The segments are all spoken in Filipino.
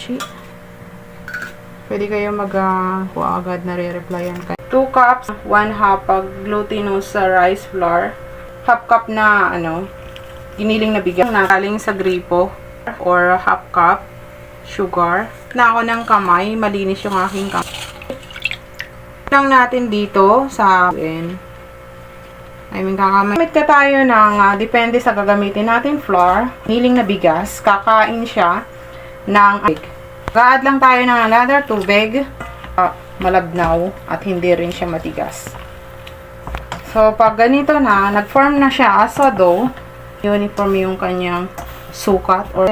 Buchi. Pwede kayo kuha agad na re-replyan kayo. 2 cups, 1 half glutinous rice flour. Half cup na giniling na bigas na galing sa gripo, or half cup sugar. Na ako ng kamay, malinis yung aking kamay. Lang natin dito sa gagamit ka tayo ng depende sa gagamitin natin flour, giniling na bigas. Kakain siya ng ga-add lang tayo ng another tubig, malabnaw at hindi rin siya matigas. So pag ganito na, nag-form na siya as a dough, uniform yung kanyang sukat, or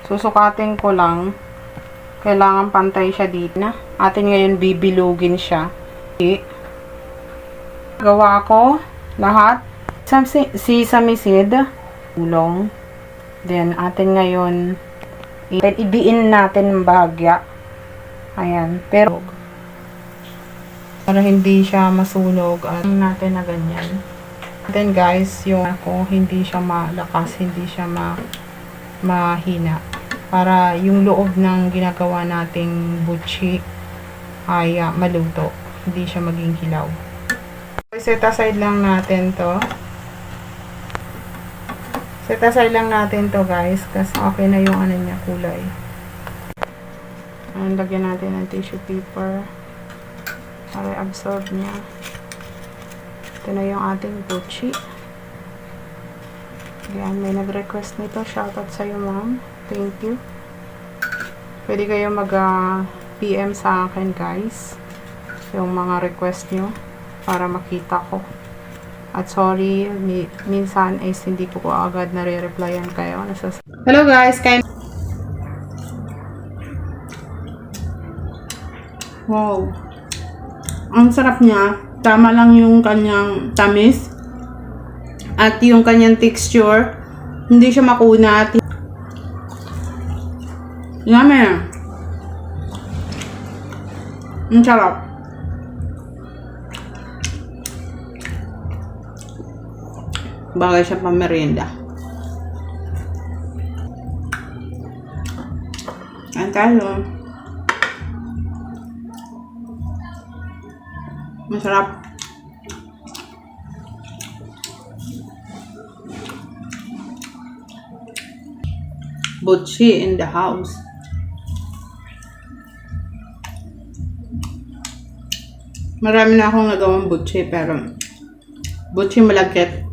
susukatin ko lang, kailangan pantay siya dito na. Atin ngayon bibilugin siya. Gawa ko lahat sesame seed, ulong, then atin ngayon idiin natin ng bahagya. Ayan, pero para hindi siya masunog, natin na ganyan. Then guys, yung hindi siya malakas, hindi siya mahina, para yung loob ng ginagawa nating buchi ay maluto, hindi siya maging hilaw. Set aside lang natin to. Set aside lang natin to guys, kasi okay na yung niya, kulay. Lagyan natin ng tissue paper para absorb niya. Ito na yung ating buchi. Ayan, may nag-request nito. Shoutout sa'yo, ma'am. Thank you. Pwede kayo mag-PM sa akin guys, yung mga request nyo, para makita ko. At sorry, minsan is hindi ko agad na re-replyan kayo. Hello guys, wow, ang sarap niya. Tama lang yung kanyang tamis at yung kanyang texture, hindi siya makunat. Yummy. Ang sarap. Bagay siya pang merienda. Ayan tayo. Masarap. Buchi in the house. Marami na akong nagawang buchi, pero buchi malagkit,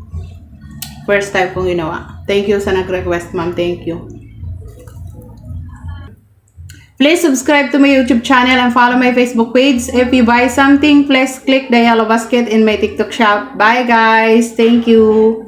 first time kong ginawa. Thank you sa nag-request, ma'am. Thank you. Please subscribe to my YouTube channel and follow my Facebook page. If you buy something, please click the yellow basket in my TikTok shop. Bye guys. Thank you.